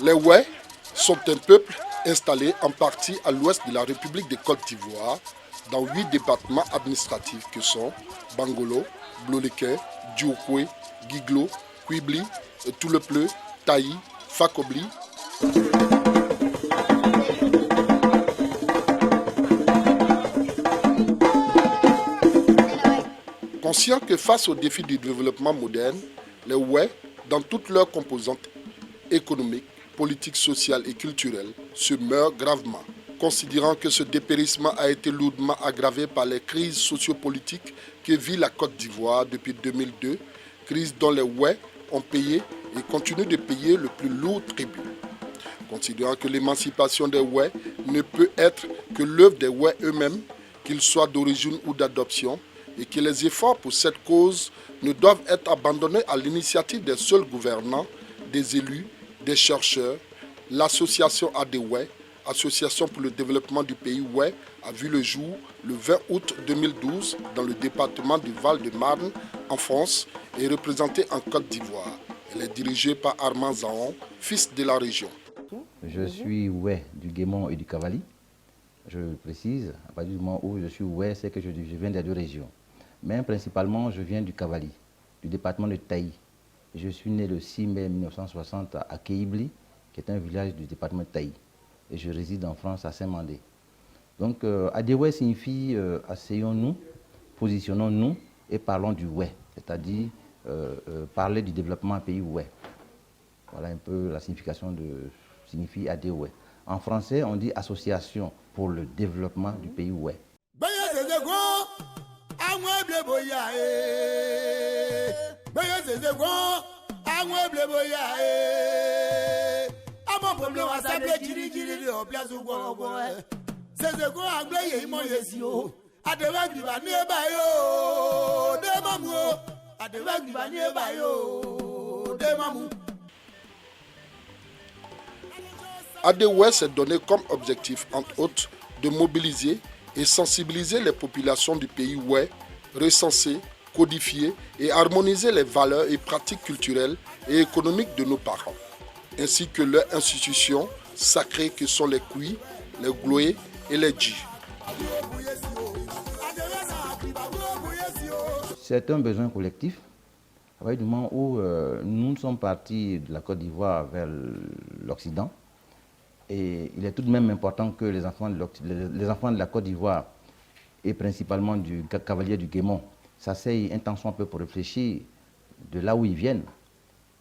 Les Wè sont un peuple installé en partie à l'ouest de la République de Côte d'Ivoire, dans 8 départements administratifs que sont Bangolo, Bloleke, Dioukoué, Giglo, Kwibli, Toulepleu, Taï, Fakobli. Conscients que face aux défis du développement moderne, les Wè, dans toutes leurs composantes économiques, politiques, sociales et culturelles, se meurent gravement. Considérant que ce dépérissement a été lourdement aggravé par les crises sociopolitiques que vit la Côte d'Ivoire depuis 2002, crise dont les Wè ont payé et continuent de payer le plus lourd tribut. Considérant que l'émancipation des Wè ne peut être que l'œuvre des Wè eux-mêmes, qu'ils soient d'origine ou d'adoption, et que les efforts pour cette cause ne doivent être abandonnés à l'initiative des seuls gouvernants, des élus, des chercheurs. L'association ADWE, Association pour le développement du pays Wè, a vu le jour le 20 août 2012 dans le département du Val-de-Marne en France et est représentée en Côte d'Ivoire. Elle est dirigée par Armand Zahon, fils de la région. Je suis Wè du Guémon et du Cavali. Je précise, à partir du moment où je suis Wè, c'est que je viens des deux régions. Mais principalement, je viens du Cavali, du département de Taï. Je suis né le 6 mai 1960 à Keibli, qui est un village du département de Taï. Et je réside en France à Saint-Mandé. Donc, ADWE signifie asseyons-nous, positionnons-nous et parlons du Wè, c'est-à-dire parler du développement pays Wè. Voilà un peu la signification signifie ADWE. En français, on dit Association pour le développement du pays Wè. ADWE s'est donné comme objectif, entre autres, de mobiliser et sensibiliser les populations du pays Wè, recenser, codifier et harmoniser les valeurs et pratiques culturelles et économiques de nos parents, ainsi que leurs institutions sacrées que sont les Kwi, les Gloé et les Dji. C'est un besoin collectif. À partir du moment où nous sommes partis de la Côte d'Ivoire vers l'Occident, et il est tout de même important que les enfants de la Côte d'Ivoire, et principalement du cavalier du Guémon, s'asseyent un temps soit un peu pour réfléchir de là où ils viennent.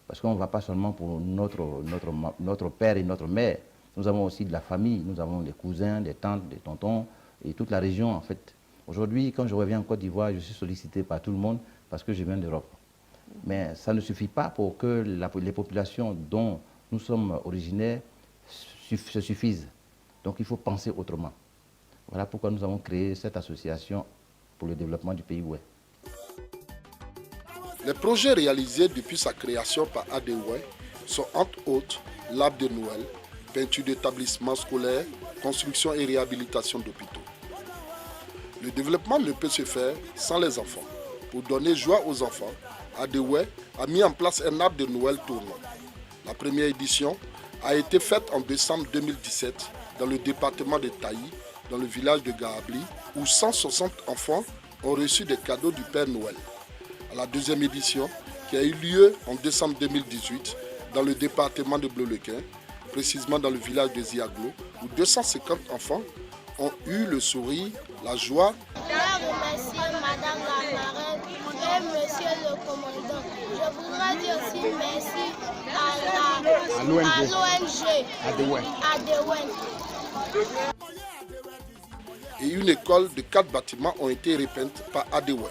Parce qu'on ne va pas seulement pour notre père et notre mère. Nous avons aussi de la famille, nous avons des cousins, des tantes, des tontons, et toute la région en fait. Aujourd'hui, quand je reviens en Côte d'Ivoire, je suis sollicité par tout le monde parce que je viens d'Europe. Mais ça ne suffit pas pour que les populations dont nous sommes originaires se suffisent. Donc il faut penser autrement. Voilà pourquoi nous avons créé cette association pour le développement du pays Wè. Les projets réalisés depuis sa création par ADWE sont entre autres l'arbre de Noël, peinture d'établissements scolaires, construction et réhabilitation d'hôpitaux. Le développement ne peut se faire sans les enfants. Pour donner joie aux enfants, ADWE a mis en place un arbre de Noël tournant. La première édition a été faite en décembre 2017 dans le département de Taï, dans le village de Gahabli, où 160 enfants ont reçu des cadeaux du Père Noël. À la deuxième édition, qui a eu lieu en décembre 2018 dans le département de Bloleke, précisément dans le village de Ziaglo, où 250 enfants ont eu le sourire, la joie. Je remercie Madame la marraine et Monsieur le commandant. Je voudrais dire aussi merci à l'ONG ADWE. Et une école de 4 bâtiments ont été repeintes par ADWE.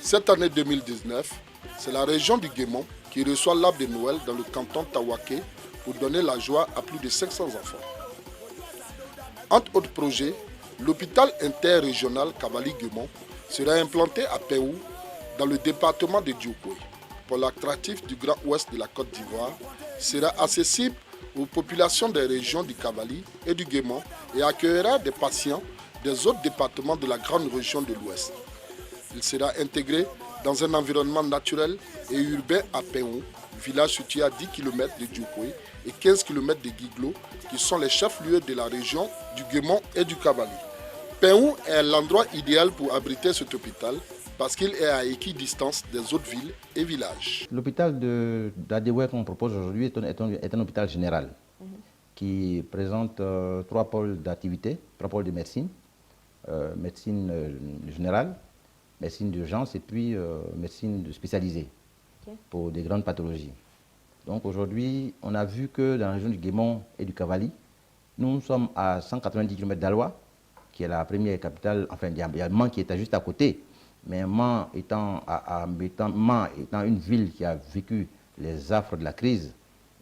Cette année 2019, c'est la région du Guémon qui reçoit l'arbre de Noël dans le canton Tawaké pour donner la joie à plus de 500 enfants. Entre autres projets, l'hôpital interrégional Kavali-Guémon sera implanté à Péou, dans le département de Dioukoué. Pour l'attractif du Grand Ouest de la Côte d'Ivoire, sera accessible aux populations des régions du Kavali et du Guémon et accueillera des patients des autres départements de la grande région de l'Ouest. Il sera intégré dans un environnement naturel et urbain à Péou, village situé à 10 km de Dioukoué et 15 km de Guiglo, qui sont les chefs-lieux de la région du Guémon et du Kavali. Péou est l'endroit idéal pour abriter cet hôpital parce qu'il est à équidistance des autres villes et villages. L'hôpital d'Adéoué qu'on propose aujourd'hui est un hôpital général qui présente 3 pôles d'activité, 3 pôles de médecine, médecine générale, médecine d'urgence et puis médecine spécialisée pour des grandes pathologies. Donc aujourd'hui, on a vu que dans la région du Guémon et du Kavali, nous sommes à 190 km d'Aloa, qui est la première capitale, enfin il y a Mans qui est juste à côté, mais Mans étant une ville qui a vécu les affres de la crise,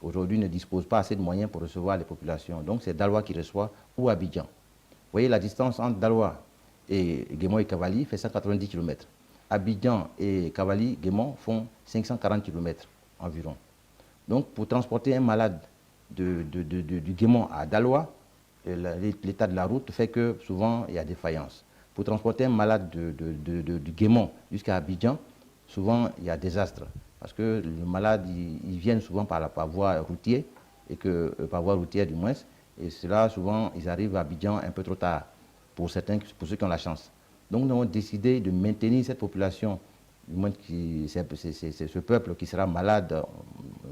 aujourd'hui ne dispose pas assez de moyens pour recevoir les populations. Donc c'est Daloa qui reçoit ou Abidjan. Vous voyez, la distance entre Daloa et Guémon et Kavali fait 190 km. Abidjan et Kavali-Guémon font 540 km environ. Donc pour transporter un malade du Guémon à Daloa, l'état de la route fait que souvent il y a des faillances. Pour transporter un malade du Guémon jusqu'à Abidjan, souvent il y a désastre. Parce que les malades, ils viennent souvent par voie routière, par voie routière du moins, et cela souvent ils arrivent à Abidjan un peu trop tard, pour ceux qui ont la chance. Donc nous avons décidé de maintenir cette population, du moins c'est ce peuple qui sera malade.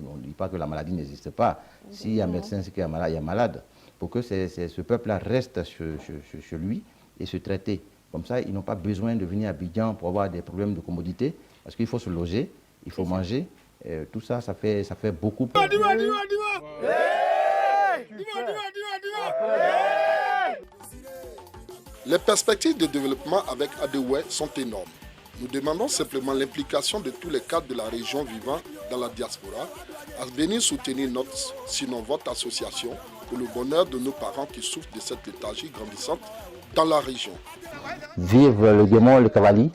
On ne dit pas que la maladie n'existe pas. S'il y a un médecin, c'est qu'il y a malade, il y a malade. Pour que ce peuple-là reste chez lui et se traiter. Comme ça, ils n'ont pas besoin de venir à Abidjan pour avoir des problèmes de commodité, parce qu'il faut se loger, il faut manger. Tout ça, ça fait beaucoup. Les perspectives de développement avec Adéoué sont énormes. Nous demandons simplement l'implication de tous les cadres de la région vivant dans la diaspora à venir soutenir sinon votre association pour le bonheur de nos parents qui souffrent de cette léthargie grandissante dans la région. Vive le Guémon, le Kavali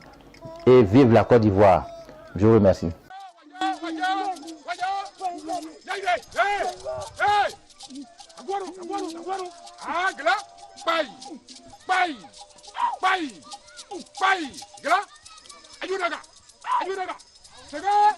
et vive la Côte d'Ivoire. Je vous remercie. Ayúdame. Sega.